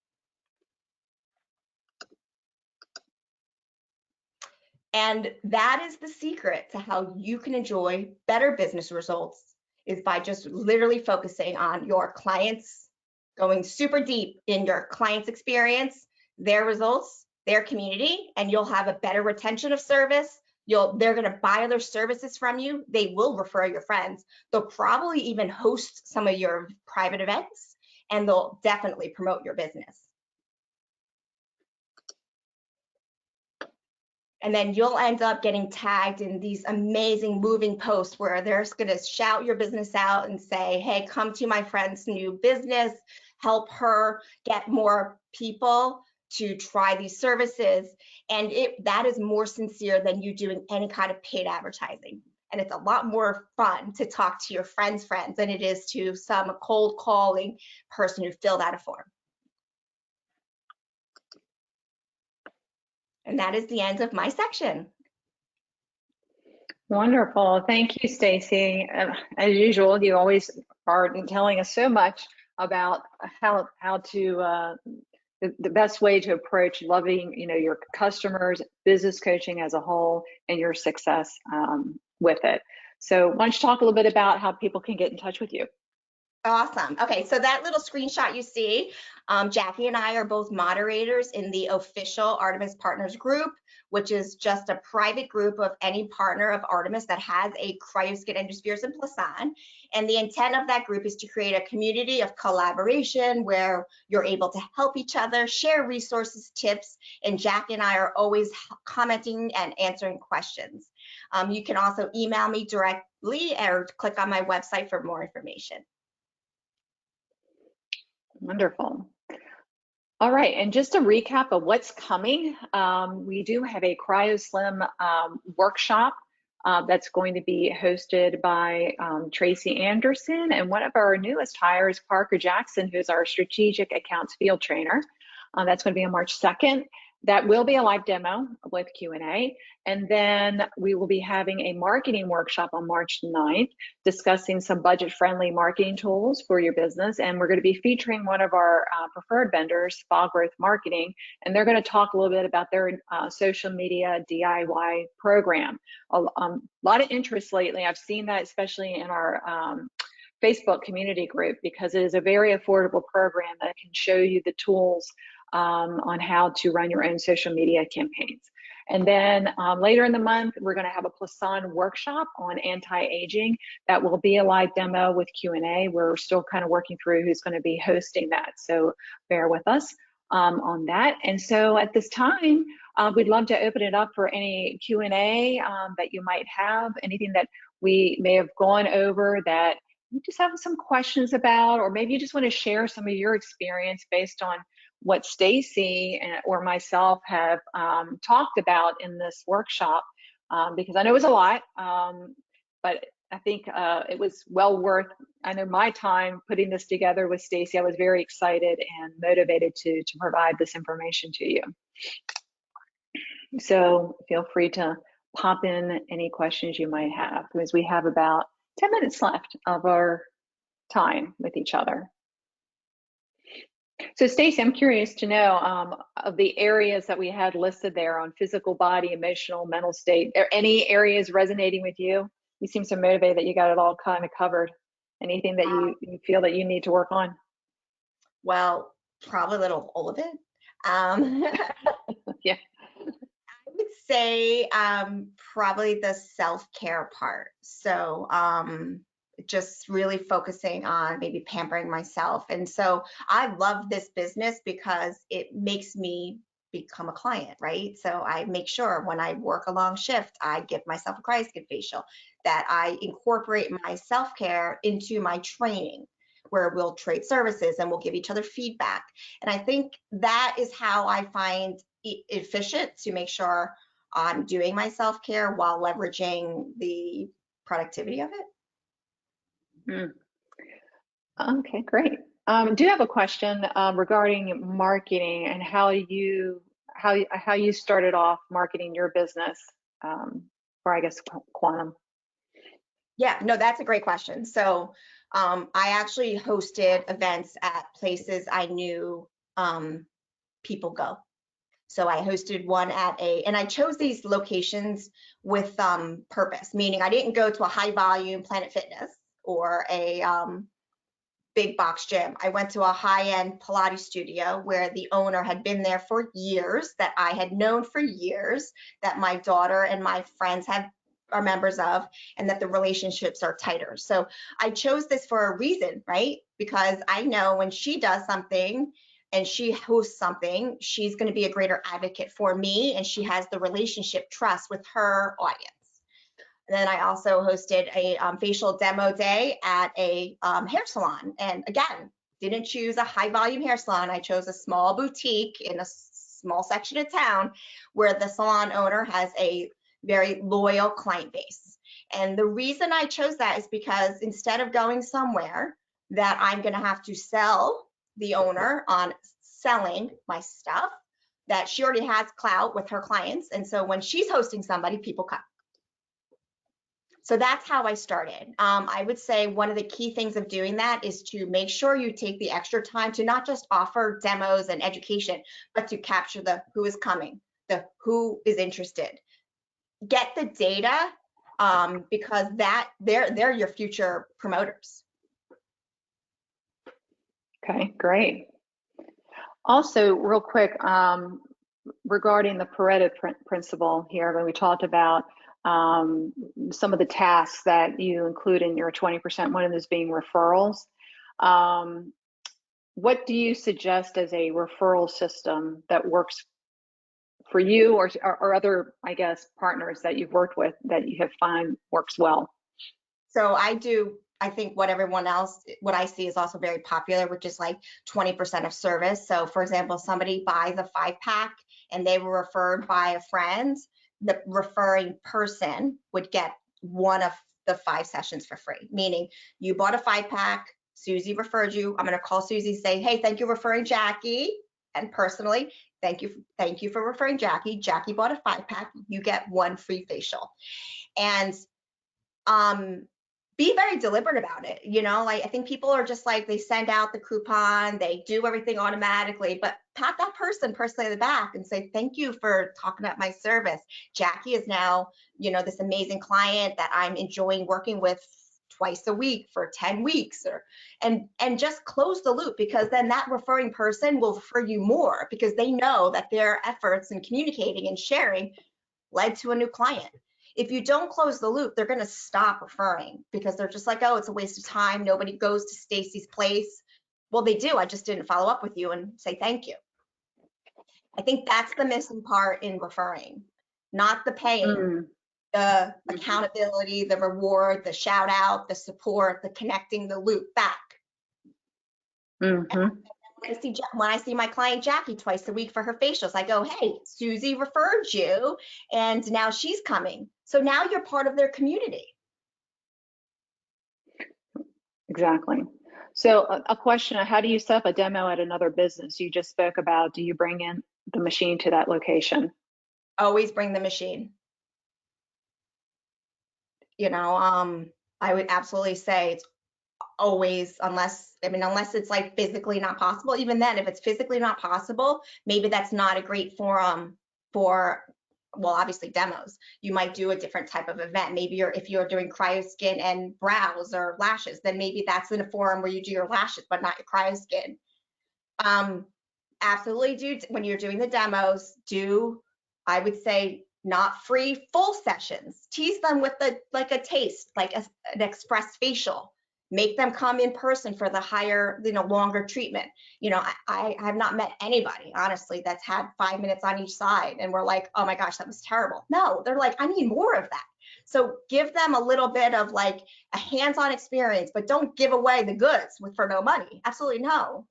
And that is the secret to how you can enjoy better business results, is by just literally focusing on your clients, going super deep in your clients' experience, their results, their community, and you'll have a better retention of service. They're going to buy other services from you. They will refer your friends. They'll probably even host some of your private events, and they'll definitely promote your business. And then you'll end up getting tagged in these amazing moving posts where they're going to shout your business out and say, hey, come to my friend's new business, help her get more people to try these services. And that is more sincere than you doing any kind of paid advertising. And it's a lot more fun to talk to your friend's friends than it is to some cold calling person who filled out a form. And that is the end of my section. Wonderful. Thank you, Stacey. As usual, you always are telling us so much about how to the best way to approach loving, your customers, business coaching as a whole, and your success with it. So why don't you talk a little bit about how people can get in touch with you? Awesome. Okay, so that little screenshot you see, Jackie and I are both moderators in the official Artemis Partners group, which is just a private group of any partner of Artemis that has a cryoskin endospheres and Krizan. And the intent of that group is to create a community of collaboration where you're able to help each other, share resources, tips, and Jackie and I are always commenting and answering questions. You can also email me directly or click on my website for more information. Wonderful. All right, and just a recap of what's coming, we do have a CryoSlim workshop that's going to be hosted by Tracy Anderson, and one of our newest hires, Parker Jackson, who's our strategic accounts field trainer. That's going to be on March 2nd. That will be a live demo with Q&A. And then we will be having a marketing workshop on March 9th, discussing some budget-friendly marketing tools for your business. And we're going to be featuring one of our preferred vendors, Fall Growth Marketing, and they're going to talk a little bit about their social media DIY program. A lot of interest lately. I've seen that especially in our Facebook community group, because it is a very affordable program that can show you the tools on how to run your own social media campaigns. And then later in the month, we're going to have a Krizan workshop on anti-aging. That will be a live demo with Q&A. We're still kind of working through who's going to be hosting that, so bear with us on that. And so at this time, we'd love to open it up for any Q&A that you might have, anything that we may have gone over that you just have some questions about, or maybe you just want to share some of your experience based on what Stacey or myself have talked about in this workshop, because I know it was a lot, but I think it was well worth, I know, my time putting this together with Stacey. I was very excited and motivated to provide this information to you. So feel free to pop in any questions you might have, because we have about 10 minutes left of our time with each other. So Stacey, I'm curious to know, of the areas that we had listed there on physical, body, emotional, mental state, are any areas resonating with you? You seem so motivated that you got it all kind of covered. Anything that you feel that you need to work on? Well, probably a little of all of it. Yeah. I would say probably the self-care part. So just really focusing on maybe pampering myself. And so I love this business because it makes me become a client, right? So I make sure when I work a long shift, I give myself a cryoskin facial. that I incorporate my self-care into my training, where we'll trade services and we'll give each other feedback. And I think that is how I find efficient to make sure I'm doing my self-care while leveraging the productivity of it. Mm. Okay, great. Do you have a question regarding marketing and how you started off marketing your business, or I guess Quantum? Yeah, no, that's a great question. So I actually hosted events at places I knew people go. So I hosted one at and I chose these locations with purpose, meaning I didn't go to a high volume Planet Fitness or a big box gym. I went to a high-end Pilates studio where the owner had been there for years, that I had known for years, that my daughter and my friends are members of, and that the relationships are tighter. So I chose this for a reason, right? Because I know when she does something and she hosts something, she's going to be a greater advocate for me, and she has the relationship trust with her audience. And then I also hosted a facial demo day at a hair salon. And again, didn't choose a high volume hair salon. I chose a small boutique in a small section of town where the salon owner has a very loyal client base. And the reason I chose that is because instead of going somewhere that I'm going to have to sell the owner on selling my stuff, that she already has clout with her clients. And so when she's hosting somebody, people come. So that's how I started. I would say one of the key things of doing that is to make sure you take the extra time to not just offer demos and education, but to capture the who is coming, the who is interested. Get the data, because they're your future promoters. Okay, great. Also, real quick, regarding the Pareto principle here, when we talked about some of the tasks that you include in your 20%, one of those being referrals. What do you suggest as a referral system that works for you or other, I guess, partners that you've worked with that you have found works well? So I think what I see is also very popular, which is like 20% of service. So for example, somebody buys a 5-pack and they were referred by a friend, the referring person would get one of the 5 sessions for free, meaning you bought a 5-pack, Susie referred you. I'm going to call Susie, say, hey, thank you for referring Jackie. And personally, thank you for referring Jackie. Jackie bought a 5-pack, you get 1 free facial. And be very deliberate about it. You know, like I think people are just like, they send out the coupon, they do everything automatically, but pat that person personally in the back and say, thank you for talking about my service. Jackie is now, you know, this amazing client that I'm enjoying working with twice a week for 10 weeks, and just close the loop, because then that referring person will refer you more because they know that their efforts in communicating and sharing led to a new client. If you don't close the loop, they're going to stop referring because they're just like, oh, it's a waste of time. Nobody goes to Stacey's place. Well, they do. I just didn't follow up with you and say thank you. I think that's the missing part in referring, not the paying, the accountability, the reward, the shout out, the support, the connecting the loop back. When I see my client Jackie twice a week for her facials, I go, hey, Susie referred you and now she's coming. So now you're part of their community. Exactly. So a question, how do you set up a demo at another business? You just spoke about, do you bring in the machine to that location? Always bring the machine. You know, I would absolutely say it's always, unless it's like physically not possible. Even then, if it's physically not possible, maybe that's not a great forum for, well, obviously demos. You might do a different type of event. Maybe if you're doing cryoskin and brows or lashes, then maybe that's in a forum where you do your lashes, but not your cryoskin. Absolutely do, when you're doing the demos, I would say, not free full sessions. Tease them with like a taste, like an express facial. Make them come in person for the higher, longer treatment. I have not met anybody, honestly, that's had 5 minutes on each side and we're like, oh my gosh, that was terrible. No, they're like, I need more of that. So give them a little bit of like a hands-on experience, but don't give away the goods for no money. Absolutely no.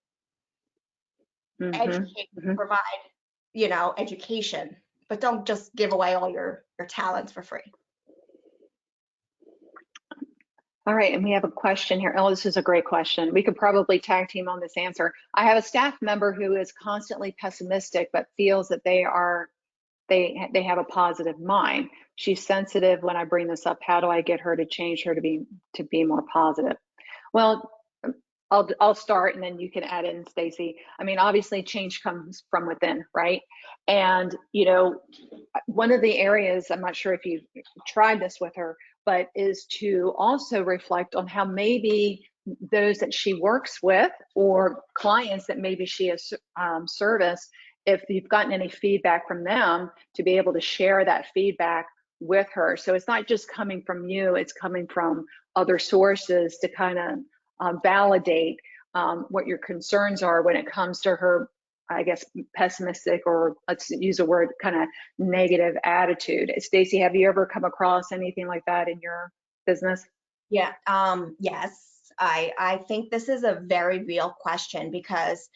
Educate, provide, education, but don't just give away all your talents for free. All right, and we have a question here. Oh, this is a great question. We could probably tag team on this answer. I have a staff member who is constantly pessimistic, but feels that they have a positive mind. She's sensitive when I bring this up. How do I get her to change her to be more positive? Well, I'll start and then you can add in, Stacey. I mean, obviously change comes from within, right? And, one of the areas, I'm not sure if you've tried this with her, but is to also reflect on how maybe those that she works with or clients that maybe she has serviced, if you've gotten any feedback from them, to be able to share that feedback with her. So it's not just coming from you, it's coming from other sources to kind of validate what your concerns are when it comes to her, I guess, pessimistic, or let's use a word, kind of negative attitude. Stacey, have you ever come across anything like that in your business? Yeah, yes. I think this is a very real question because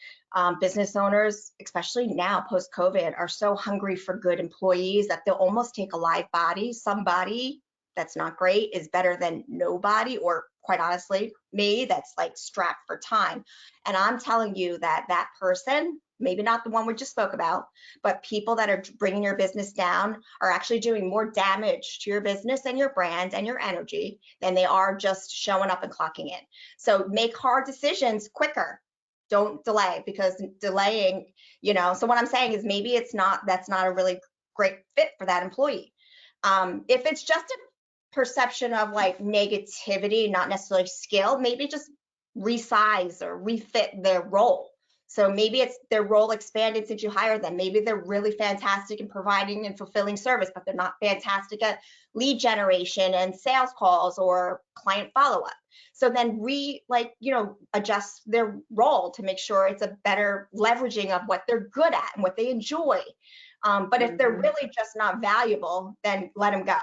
business owners, especially now post-COVID, are so hungry for good employees that they'll almost take a live body. Somebody that's not great is better than nobody, or quite honestly, me that's like strapped for time. And I'm telling you that that person, maybe not the one we just spoke about, but people that are bringing your business down are actually doing more damage to your business and your brand and your energy than they are just showing up and clocking in. So make hard decisions quicker. Don't delay, because delaying, so what I'm saying is maybe that's not a really great fit for that employee. If it's just a perception of like negativity, not necessarily skill, maybe just resize or refit their role. So maybe it's their role expanded since you hired them. Maybe they're really fantastic in providing and fulfilling service, but they're not fantastic at lead generation and sales calls or client follow-up. So then adjust their role to make sure it's a better leveraging of what they're good at and what they enjoy. But if they're really just not valuable, then let them go.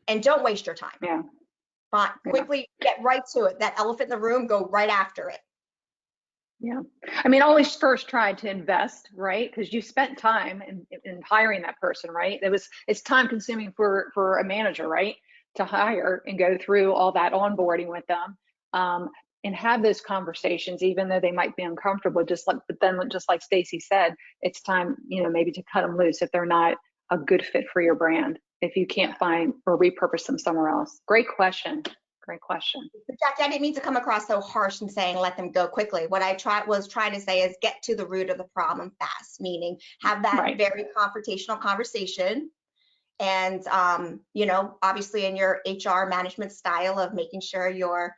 And don't waste your time. Yeah. But quickly get right to it. That elephant in the room, go right after it. Yeah. I mean, always first try to invest, right? Because you spent time in hiring that person, right? It's time consuming for a manager, right? To hire and go through all that onboarding with them, and have those conversations, even though they might be uncomfortable, but then just like Stacey said, it's time, maybe to cut them loose if they're not a good fit for your brand, if you can't find or repurpose them somewhere else. Great question. Great question. Jackie, I didn't mean to come across so harsh and saying let them go quickly. What I was trying to say is get to the root of the problem fast, meaning have that very confrontational conversation. And, obviously in your HR management style of making sure you're,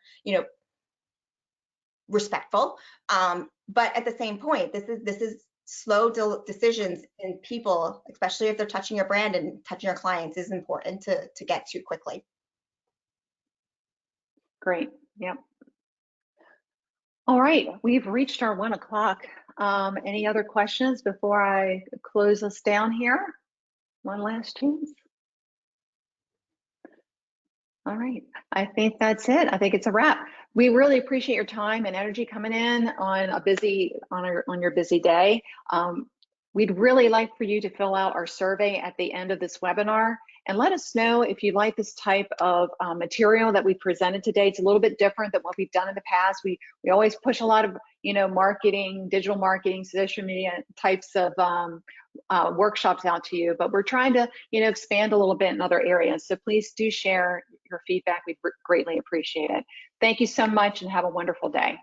respectful. But at the same point, this is slow decisions, and people, especially if they're touching your brand and touching your clients, is important to get to quickly. Great. Yep. All right, we've reached our 1 o'clock. Any other questions before I close us down here? One last chance. All right, I think that's it. I think it's a wrap. We really appreciate your time and energy coming in on your busy day. We'd really like for you to fill out our survey at the end of this webinar and let us know if you like this type of material that we presented today. It's a little bit different than what we've done in the past. We always push a lot of marketing, digital marketing, social media types of workshops out to you, but we're trying to expand a little bit in other areas. So please do share your feedback. We'd greatly appreciate it. Thank you so much and have a wonderful day.